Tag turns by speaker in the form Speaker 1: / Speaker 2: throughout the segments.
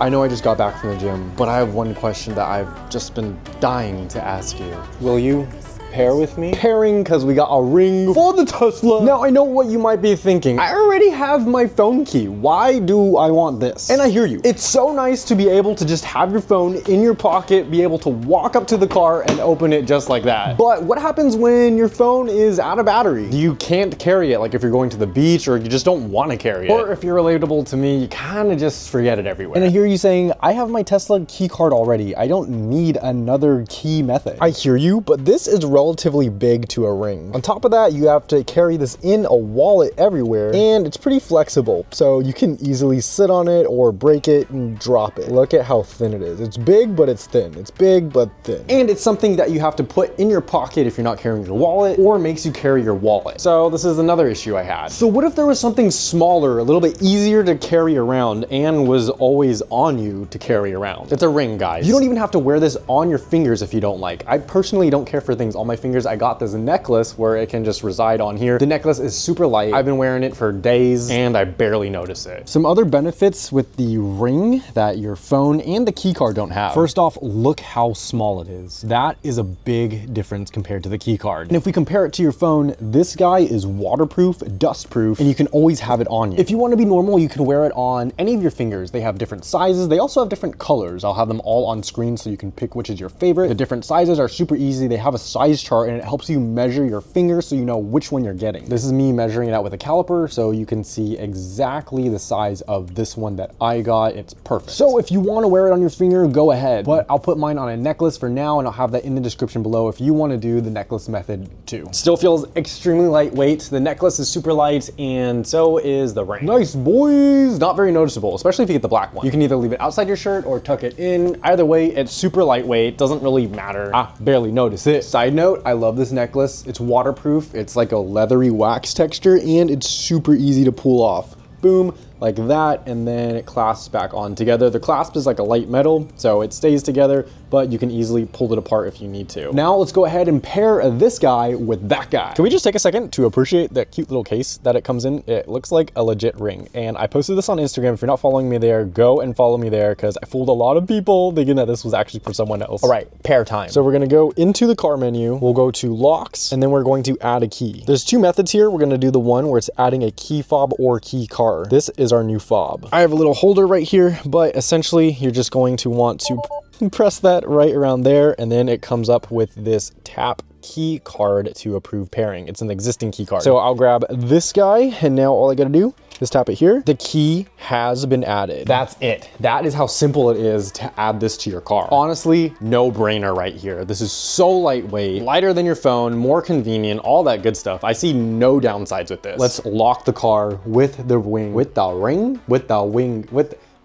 Speaker 1: I know I just got back from the gym, but I have one question that I've just been dying to ask you.
Speaker 2: Will you pair with me?
Speaker 1: Pairing because we got a ring for the Tesla. Now I know what you might be thinking. I already have my phone key. Why do I want this? And I hear you. It's so nice to be able to just have your phone in your pocket, be able to walk up to the car and open it just like that. But what happens when your phone is out of battery? You can't carry it, like if you're going to the beach or you just don't want to carry it. Or if you're relatable to me, you kind of just forget it everywhere.
Speaker 2: And I hear you saying, I have my Tesla key card already. I don't need another key method.
Speaker 1: I hear you, but this is relatively big to a ring. On top of that, you have to carry this in a wallet everywhere, and it's pretty flexible, so you can easily sit on it or break it and drop it. Look at how thin it is. It's big, but it's thin. It's big, but thin. And it's something that you have to put in your pocket if you're not carrying your wallet, or makes you carry your wallet. So this is another issue I had. So what if there was something smaller, a little bit easier to carry around, and was always on you to carry around? It's a ring, guys. You don't even have to wear this on your fingers if you don't like. I personally don't care for things on my fingers. I got this necklace where it can just reside on here. The necklace is super light. I've been wearing it for days and I barely notice it. Some other benefits with the ring that your phone and the key card don't have. First off, look how small it is. That is a big difference compared to the key card. And if we compare it to your phone, this guy is waterproof, dust proof, and you can always have it on you. If you want to be normal, you can wear it on any of your fingers. They have different sizes. They also have different colors. I'll have them all on screen so you can pick which is your favorite. The different sizes are super easy. They have a size chart and it helps you measure your finger so you know which one you're getting. This is me measuring it out with a caliper so you can see exactly the size of this one that I got. It's perfect. So if you want to wear it on your finger, go ahead. But I'll put mine on a necklace for now and I'll have that in the description below if you want to do the necklace method too. Still feels extremely lightweight. The necklace is super light and so is the ring. Nice, boys. Not very noticeable, especially if you get the black one. You can either leave it outside your shirt or tuck it in. Either way, it's super lightweight. Doesn't really matter. I barely notice it. Side note, I love this necklace. It's waterproof. It's like a leathery wax texture and it's super easy to pull off. Boom, like that, and then it clasps back on together. The clasp is like a light metal, so it stays together, but you can easily pull it apart if you need to. Now let's go ahead and pair this guy with that guy. Can we just take a second to appreciate that cute little case that it comes in? It looks like a legit ring, and I posted this on Instagram. If you're not following me there, go and follow me there, because I fooled a lot of people thinking that this was actually for someone else. All right, pair time. So we're gonna go into the car menu, we'll go to locks, and then we're going to add a key. There's two methods here. We're gonna do the one where it's adding a key fob or key card. This is our new fob. I have a little holder right here, but essentially you're just going to want to press that right around there, and then it comes up with this tap key card to approve pairing. It's an existing key card. So I'll grab this guy, and now all I gotta do is tap it here. The key has been added. That's it. That is how simple it is to add this to your car. Honestly, no brainer right here. This is so lightweight, lighter than your phone, more convenient, all that good stuff. I see no downsides with this. Let's lock the car with the ring,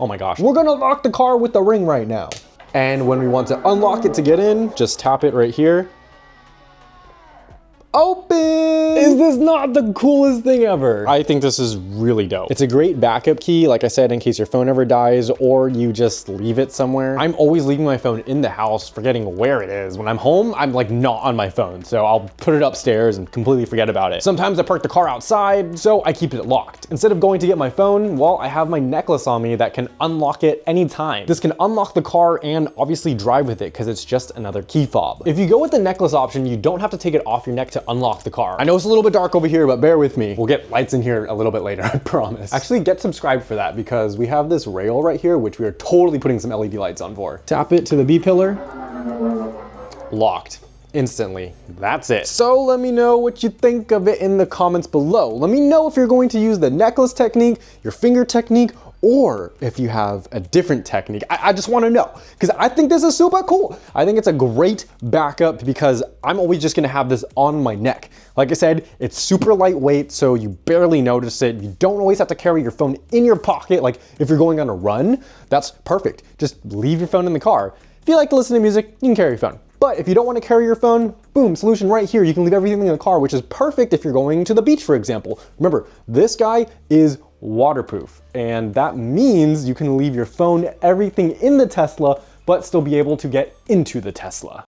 Speaker 1: oh my gosh. We're gonna lock the car with the ring right now. And when we want to unlock it to get in, just tap it right here. Open! Is this not the coolest thing ever? I think this is really dope. It's a great backup key, like I said, in case your phone ever dies or you just leave it somewhere. I'm always leaving my phone in the house, forgetting where it is. When I'm home, I'm like not on my phone, so I'll put it upstairs and completely forget about it. Sometimes I park the car outside, so I keep it locked. Instead of going to get my phone, well, I have my necklace on me that can unlock it anytime. This can unlock the car and obviously drive with it because it's just another key fob. If you go with the necklace option, you don't have to take it off your neck to unlock the car. I know it's a little bit dark over here, but bear with me. We'll get lights in here a little bit later, I promise. Actually, get subscribed for that because we have this rail right here, which we are totally putting some LED lights on for. Tap it to the B pillar. Locked. Instantly. That's it. So let me know what you think of it in the comments below. Let me know if you're going to use the necklace technique, your finger technique, or if you have a different technique. I just want to know, because I think this is super cool. I think it's a great backup because I'm always just gonna have this on my neck. Like I said, it's super lightweight, so you barely notice it. You don't always have to carry your phone in your pocket. Like if you're going on a run, that's perfect. Just leave your phone in the car. If you like to listen to music, you can carry your phone. But if you don't want to carry your phone, boom, solution right here. You can leave everything in the car, which is perfect if you're going to the beach, for example. Remember, this guy is waterproof, and that means you can leave your phone, everything in the Tesla, but still be able to get into the Tesla.